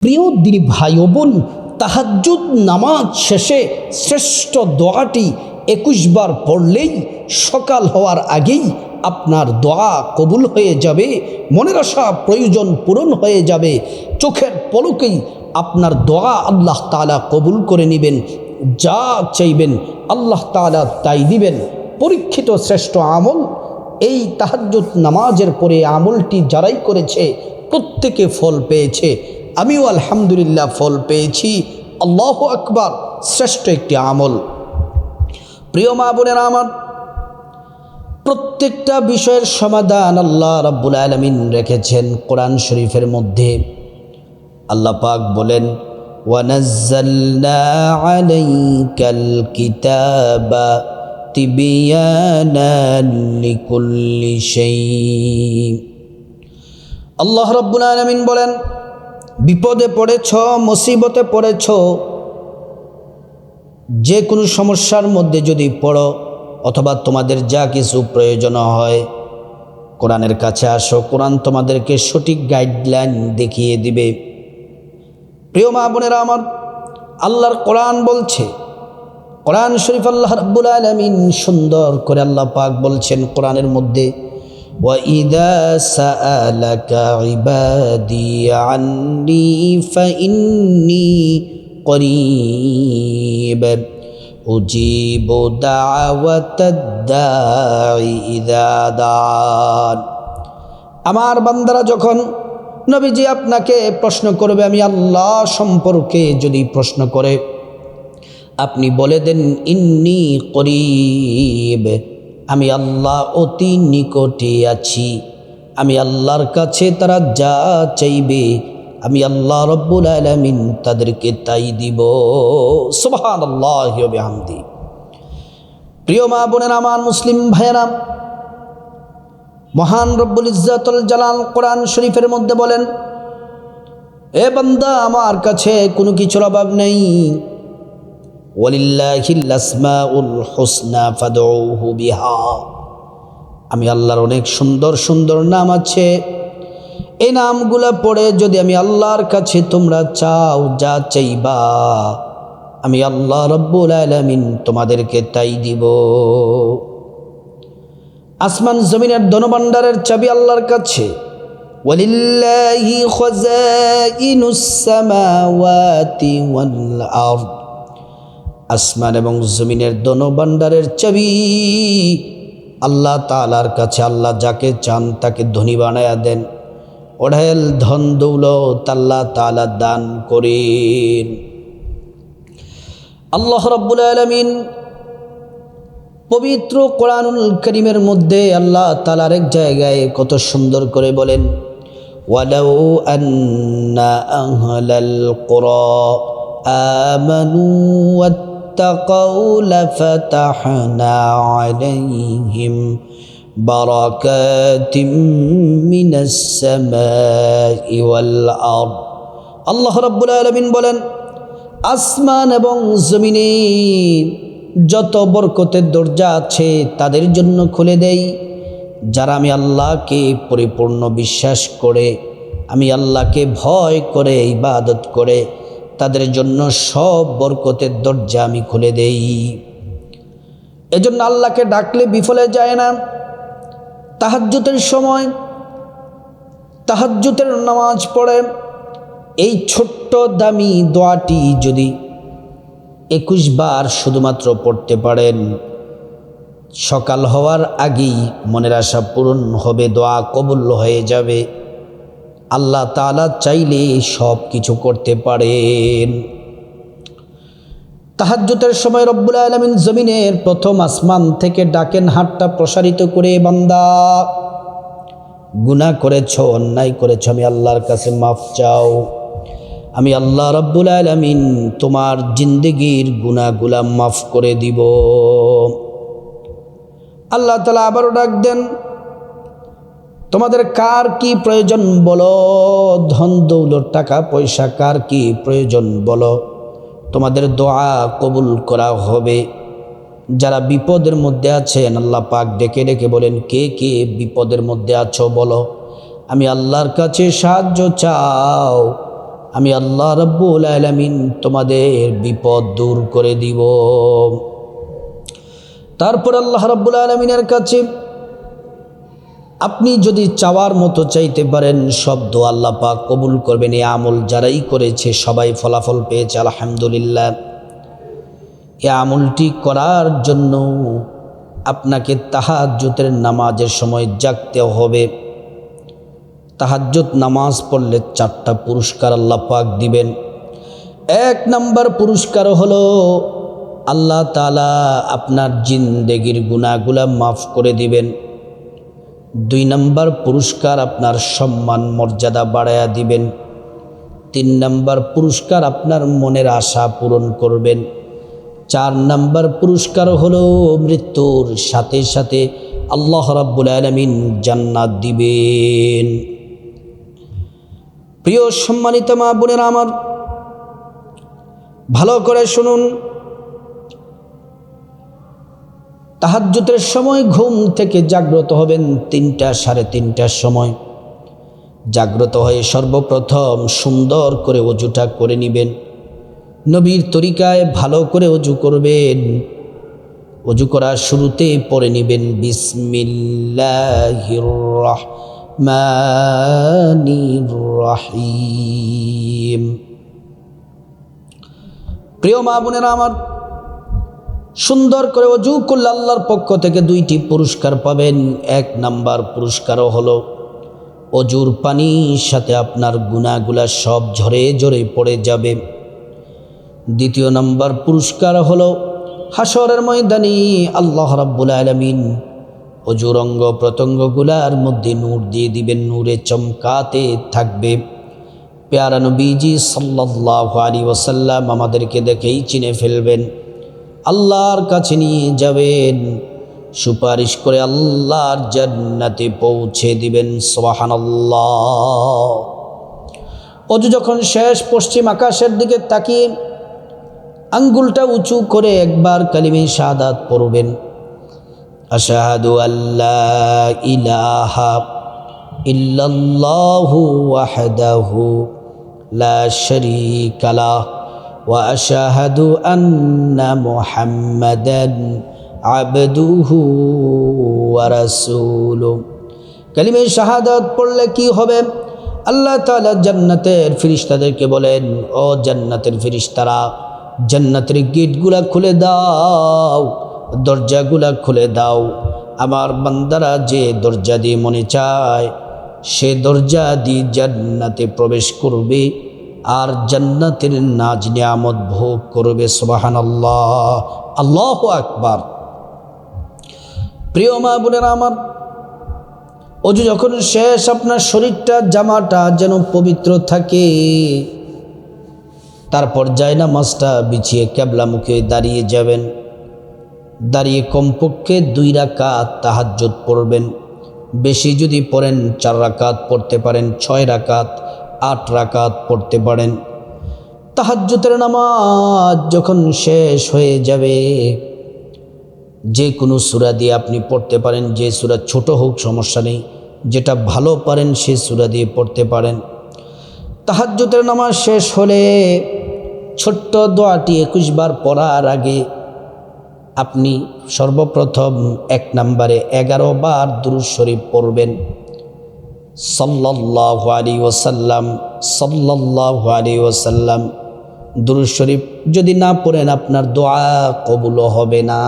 প্রিয় দিনী ভাই ও বোন, তাহাজ্জুদ নামাজ শেষে শ্রেষ্ঠ দোয়াটি 21 বার পড়লেই সকাল হওয়ার আগেই আপনার দোয়া কবুল হয়ে যাবে, মনের আশা প্রয়োজন পূরণ হয়ে যাবে। চোখের পলকেই আপনার দোয়া আল্লাহ তাআলা কবুল করে নেবেন, যা চাইবেন আল্লাহ তাআলা তাই দিবেন। পরীক্ষিত শ্রেষ্ঠ আমল এই তাহাজ্জুদ নামাজের পরে আমলটি যারাই করেছে প্রত্যেকে ফল পেয়েছে। আমিও আলহামদুলিল্লাহ ফল পেয়েছি। আল্লাহু আকবার, শ্রেষ্ঠ একটি আমল। প্রিয় মা বোনেরা আমার, প্রত্যেকটা বিষয়ের সমাধান আল্লাহ রাব্বুল আলামিন রেখেছেন কোরআন শরীফের মধ্যে। আল্লাহ পাক বলেন, ওয়ানাজ্জালনা আলাইকাল কিতাবা তিবিয়ানান লিকুল্লি শাই। আল্লাহ রাব্বুল আলামিন বলেন, বিপদে পড়েছ, মুসিবতে পড়েছ, যে কোনো সমস্যার মধ্যে যদি পড়ো অথবা তোমাদের যা কিছু প্রয়োজন হয়, কোরআনের কাছে আসো, কোরআন তোমাদেরকে সঠিক গাইডলাইন দেখিয়ে দিবে। প্রিয় মা বোনেরা আমার, আল্লাহর কোরআন বলছে, কোরআন শরীফ আল্লাহ রাব্বুল আলামিন সুন্দর করে আল্লাহ পাক বলছেন কোরআনের মধ্যে, وَإِذَا سَأَلَكَ عِبَادِي عَنِّي فَإِنِّي قَرِيبٌ أُجِيبُ دَعْوَةَ الدَّاعِ إِذَا دَعَانِ। আমার বান্দারা যখন নবীজি আপনাকে প্রশ্ন করবে, আমি আল্লাহ সম্পর্কে যদি প্রশ্ন করে, আপনি বলে দেন ইন্নী করিব, আমি আল্লাহ অতি নিকটে আছি। আমি আল্লাহর কাছে তারা যা চাইবে আমি আল্লাহ রব্বুল আলামিন তাদেরকে তাই দিব। সুবহানাল্লাহি ওয়া বিহামদি। প্রিয় মা বোনেরা আমার, মুসলিম ভাইয়েরা, মহান রব্বুল ইজ্জাতুল জালাল কোরআন শরীফের মধ্যে বলেন, এ বান্দা, আমার কাছে কোনো কিছুর অভাব নেই। ওয়ালিল্লাহিল আসমাউল হুসনা ফাদউহু বিহা। আমি আল্লাহর অনেক সুন্দর সুন্দর নাম আছে, এই নামগুলা পড়ে যদি আমি আল্লাহর কাছে তোমরা চাও, যা চাইবা আমি আল্লাহ রব্বুল আলামিন তোমাদেরকে তাই দিব। আসমান জমিনের ধনভাণ্ডারের চাবি আল্লাহর কাছে। ওয়ালিল্লাহি খাযাইনুস সামাওয়াতি ওয়াল আরদ। আসমান এবং জমিনের ধনভাণ্ডারের চাবি আল্লাহ তাআলার কাছে। আল্লাহ যাকে চান তাকে ধনী বানায়া দেন, অঢেল ধন দৌলত আল্লাহ তাআলা দান করেন। আল্লাহ রাব্বুল আলামিন পবিত্র কোরআনুল কারীমের মধ্যে আল্লাহ তাআলার এক জায়গায় কত সুন্দর করে বলেন, ওয়ালাউ আন্না আহলাল কুরা আমানু ওয়াত্তাকাউ লাফাতাহনা আলাইহিম বারাকাতিম মিনাস সামাই ওয়াল আরদ। আল্লাহ রাব্বুল আলামিন বলেন, আসমান এবং জমিনে যত বরকতের দরজা আছে তাদের জন্য খুলে দেই, যারা আমি আল্লাহকে পরিপূর্ণ বিশ্বাস করে, আমি আল্লাহকে ভয় করে ইবাদত করে, তাদের জন্য সব বরকতের দরজা আমি খুলে দেই। এজন্য আল্লাহকে ডাকলে বিফলে যায় না। তাহাজ্জুদের সময় তাহাজ্জুদের নামাজ পড়ে এই ছোট্ট দামি দোয়াটি যদি 21 বার শুধুমাত্র পড়তে পারেন, সকাল হওয়ার আগেই মনের আশা পূরণ হবে, দোয়া কবুল হয়ে যাবে। আল্লাহ তাআলা চাইলে সব কিছু করতে পারেন। তাহাজ্জুদের সময় রব্বুল আলামিন জমিনের প্রথম আসমান থেকে ডাকেন হাতটা প্রসারিত করে, বান্দা গুনাহ করেছো, অন্যায় করেছো, আমি আল্লাহর কাছে মাফ চাও। আমি আল্লাহ রাব্বুল আলামিন তোমার জিন্দেগির গুনাহগুলা মাফ করে দিব। আল্লাহ তাআলা আবারও ডাক দেন, তোমাদের কার কি প্রয়োজন বলো, ধন দৌলত টাকা পয়সা কার কি প্রয়োজন বলো, তোমাদের দোয়া কবুল করা হবে। যারা বিপদের মধ্যে আছেন আল্লাহ পাক ডেকে ডেকে বলেন, কে কে বিপদের মধ্যে আছো বলো, আমি আল্লাহর কাছে সাহায্য চাও, আমি আল্লাহ রাব্বুল আলামিন তোমাদের বিপদ দূর করে দিব। তারপর আল্লাহ রাব্বুল আলামিনের কাছে আপনি যদি চাওয়ার মতো চাইতে পারেন, সব দোয়া আল্লাহ পাক কবুল করবেন। এই আমল যারাই করেছে সবাই ফলাফল পেয়েছে আলহামদুলিল্লাহ। এই আমলটি করার জন্য আপনাকে তাহাজ্জুদের নামাজের সময় জাগতে হবে। তাহাজ্জুদ নামাজ পড়লে 4টা পুরস্কার আল্লাহ পাক দিবেন। 1 নাম্বার পুরস্কার হলো আল্লাহ তাআলা আপনার জিন্দেগির গুনাহগুলো মাফ করে দিবেন। 2 নাম্বার পুরস্কার আপনার সম্মান মর্যাদা বাড়ায়া দিবেন। 3 নাম্বার পুরস্কার আপনার মনের আশা পূরণ করবেন। 4 নাম্বার পুরস্কার হলো মৃত্যুর সাথে সাথে আল্লাহ রাব্বুল আলামিন জান্নাত দিবেন। প্রিয় সম্মানিত মা বোনেরা আমার, ভালো করে শুনুন। তাহাজ্জুদের সময় ঘুম থেকে জাগ্রত হবেন 3টা সাড়ে 3টার সময়। জাগ্রত হয়ে সর্বপ্রথম সুন্দর করে ওযুটা করে নেবেন। নবীর তরিকায় ভালো করে ওযু করবেন। ওযু করার শুরুতে পড়ে নেবেন বিসমিল্লাহির রাহমানির রাহিম। প্রিয় মা বোনেরা আমার, সুন্দর করে ওযু করলে আল্লাহর পক্ষ থেকে 2টি পুরস্কার পাবেন। 1 নাম্বার পুরস্কারও হলো ওযুর পানির সাথে আপনার গুনাহগুলা সব ঝরে ঝরে পড়ে যাবে। 2 নাম্বার পুরস্কার হলো হাসরের ময়দানে আল্লাহ রাব্বুল আলামিন ওযুর অঙ্গ প্রত্যঙ্গগুলার মধ্যে নূর দিয়ে দিবেন, নূরে চমকাতে থাকবে। প্যারা নবীজি সাল্লাল্লাহু আলাইহি ওয়াসাল্লাম আমাদেরকে দেখেই চিনে ফেলবেন, আল্লাহর কাছে নিয়ে যাবেন, সুপারিশ করে আল্লাহর জান্নাতে পৌঁছে দিবেন। সুবহানাল্লাহ। ওযু যখন শেষ, পশ্চিম আকাশের দিকে তাকিয়ে আঙ্গুলটা উঁচু করে একবার কালিমে শাহাদাত পড়বেন। আশহাদু আল্লা ইলাহা ইল্লাল্লাহু ওয়াহদাহু লা শারীকা লাহু ওয়া আশহাদু আন্না মুহাম্মাদান আবদুহু ওয়া রাসূলুহু। কালিমে শাহাদাত পড়লে কি হবে? আল্লাহ তাআলা জান্নাতের ফেরেশতাদেরকে বলেন, ও জান্নাতের ফেরেশতারা, জান্নাতের গেটগুলা খুলে দাও, দরজাগুলা খুলে দাও। আমার বান্দারা যে দরজা দিয়ে মনে চায় সে দরজা দিয়ে জান্নাতে প্রবেশ করবে আর জান্নাতের নাজ নিয়ামত ভোগ করবে। সুবহানাল্লাহ, আল্লাহু আকবার। প্রিয় মা বোনেরা আমার, ওযু যখন শেষ, আপনার শরীরটা, জামাটা যেন পবিত্র থাকে। তারপর জায়নামাজটা বিছিয়ে কিবলামুখে দাঁড়িয়ে যাবেন। দাঁড়িয়ে কমপক্ষে 2 রাকাত তাহাজ্জুদ পড়বেন। বেশি যদি পড়েন 4 রাকাত পড়তে পারেন, 6 রাকাত, 8 রাকাত পড়তে পারেন। তাহাজ্জুদের নামাজ যখন শেষ হয়ে যাবে, যে কোনো সূরা দিয়ে আপনি পড়তে পারেন, যে সূরা ছোট হোক সমস্যা নেই, যেটা ভালো পারেন সে সূরা দিয়ে পড়তে পারেন। তাহাজ্জুদের নামাজ শেষ হলে ছোট্ট দোয়াটি 21 বার পড়ার আগে আপনি সর্বপ্রথম 1 নম্বরে 11 বার দুরূদ শরীফ পড়বেন। সাল্লাল্লাহু আলাইহি ওয়াসাল্লাম, সাল্লাল্লাহু আলাইহি ওয়াসাল্লাম। দুরূদ শরীফ যদি না পড়েন আপনার দোয়া কবুল হবে না।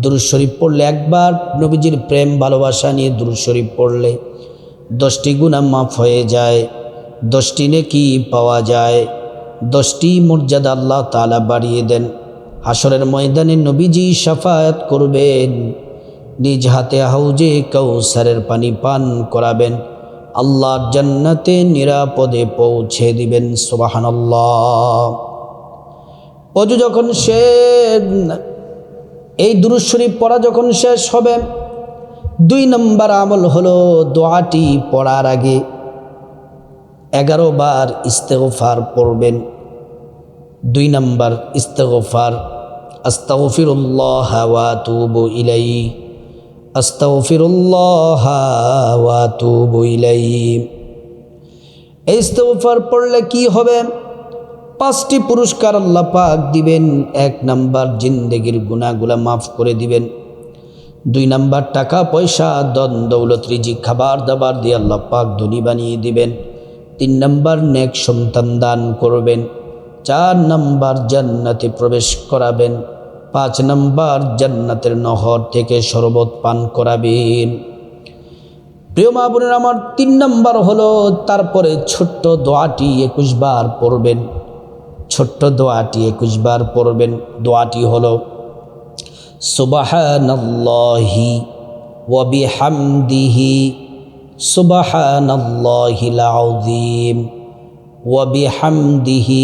দুরূদ শরীফ পড়লে, একবার নবীজির প্রেম ভালোবাসা নিয়ে দুরূদ শরীফ পড়লে 10টি গুনাহ মাফ হয়ে যায়, 10টি নেকি পাওয়া যায়, 10টি মর্যাদা আল্লাহ তাআলা বাড়িয়ে দেন। হাসরের ময়দানে নবীজি শাফায়াত করবেন, নিজ হাতে হাউজে কাউসারের পানি পান করাবেন, আল্লাহর জান্নাতে নিরাপদে পৌঁছে দিবেন। সুবহানাল্লাহ। ওযু যখন শেষ, এই দুরূদ শরীফ পড়া যখন শেষ হবে, 2 নম্বর আমল হলো দোয়াটি পড়ার আগে 11 বার ইস্তেগফার পড়বেন। 2 নম্বর ইস্তেগফার, আস্তাগফিরুল্লাহ ওয়া আতুবু ইলাইহি, আস্তাগফিরুল্লাহ ওয়া আতুবু ইলাইহি। এই ইস্তেগফার পড়লে কি হবে? 5টি পুরস্কার আল্লাহ পাক দিবেন। 1 নাম্বার, জিন্দেগির গুনাহগুলা মাফ করে দিবেন। 2 নাম্বার, টাকা পয়সা ধন দৌলত রিজিক খাবার দাবার দিয়ে আল্লাহ পাক ধনী বানিয়ে দিবেন। 3 নাম্বার, নেক সন্তান দান করবেন। 4 নাম্বার, জান্নাতে প্রবেশ করাবেন। 5 নাম্বার, জান্নাতের নহর থেকে শরবত পান করাবেন। প্রিয় মা বোনের আমার, 3 নাম্বার হলো তারপরে ছোট্ট দোয়াটি 21 বার পড়বেন। ছোট্ট দোয়াটি 21 বার পড়বেন। দোয়াটি হলো সুবহানাল্লাহি ওয়া বিহামদিহি সুবহানাল্লাহিল আযীম ওয়া বিহামদিহি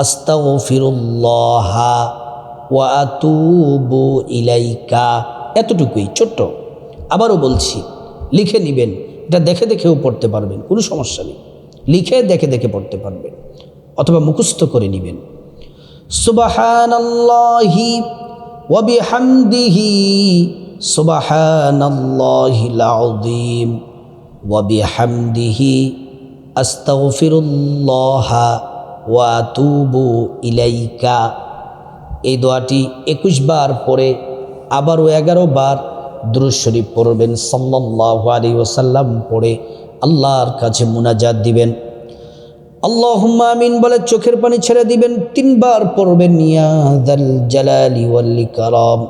আস্তাগফিরুল্লাহ ওয়া আতুবু ইলাইকা। এতটুকুই ছোট্ট। আবারও বলছি, লিখে নেবেন। এটা দেখে দেখেও পড়তে পারবেন, কোনো সমস্যা নেই। লিখে দেখে দেখে পড়তে পারবেন অথবা মুখস্থ করে নেবেন। সুবহানাল্লাহি ওয়া বিহামদিহি সুবহানাল্লাহিল আযীম ওয়া বিহামদিহি আস্তাগফিরুল্লাহ ওয়া আতুবু ইলাইকা। এই দোয়াটি 21 বার পরে আবারও 11 বার দুরূদ শরীফ পড়বেন, সাল্লাল্লাহু আলাইহি ওয়াসাল্লাম পড়ে আল্লাহর কাছে মুনাজাত দিবেন। আল্লাহুম্মা আমিন বলে চোখের পানি ছেড়ে দিবেন। 3 বার পড়বেন, ইয়া যাল জালালি ওয়াল ইকরাম,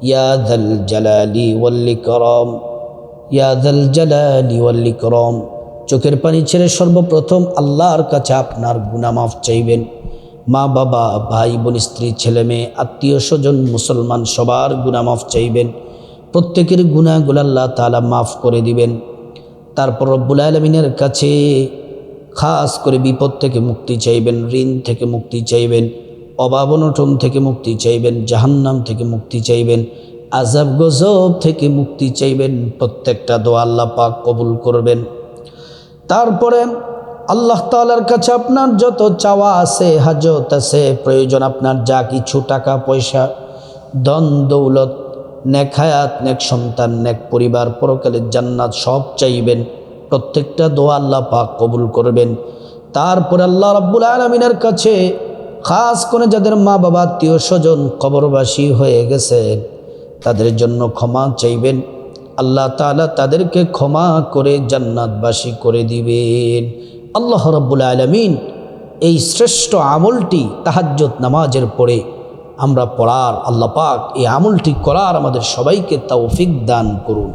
ইয়া যাল জালালি ওয়াল ইকরাম, ইয়া যাল জালালি ওয়াল ইকরাম। চোখের পানি ছেড়ে সর্বপ্রথম আল্লাহর কাছে আপনার গুনাহ মাফ চাইবেন। মা বাবা, ভাই বোন, স্ত্রী, ছেলে মেয়ে, আত্মীয় স্বজন, মুসলমান সবার গুনাহ মাফ চাইবেন। প্রত্যেকের গুনাহগুলো আল্লাহ তাআলা মাফ করে দিবেন। তারপর রব্বুল আলামিনের কাছে খাস করে বিপদ থেকে মুক্তি চাইবেন, ঋণ থেকে মুক্তি চাইবেন, অভাব অনটন থেকে মুক্তি চাইবেন, জাহান্নাম থেকে মুক্তি চাইবেন, আযাব গজব থেকে মুক্তি চাইবেন। প্রত্যেকটা দোয়া আল্লাহ পাক কবুল করবেন। তারপরে আল্লাহ তাআলার কাছে আপনার যত চাওয়া আছে, হাজত আছে, প্রয়োজন, আপনার যা কিছু টাকা পয়সা, ধন দৌলত, নেক হায়াত, নেক সন্তান, নেক পরিবার, পরকালের জান্নাত সব চাইবেন। প্রত্যেকটা দোয়া আল্লাহ পাক কবুল করবেন। তারপরে আল্লাহ রাব্বুল আলামিনের কাছে খাস করে যাদের মা বাবা, আত্মীয় স্বজন কবরবাসী হয়ে গেছে তাদের জন্য ক্ষমা চাইবেন। আল্লাহ তাআলা তাদেরকে ক্ষমা করে জান্নাতবাসী করে দিবেন। আল্লাহ রাব্বুল আলামিন এই শ্রেষ্ঠ আমলটি তাহাজ্জুদ নামাজের পরে আমরা পড়ার, আল্লাহ পাক এই আমলটি করার আমাদের সবাইকে তৌফিক দান করুন।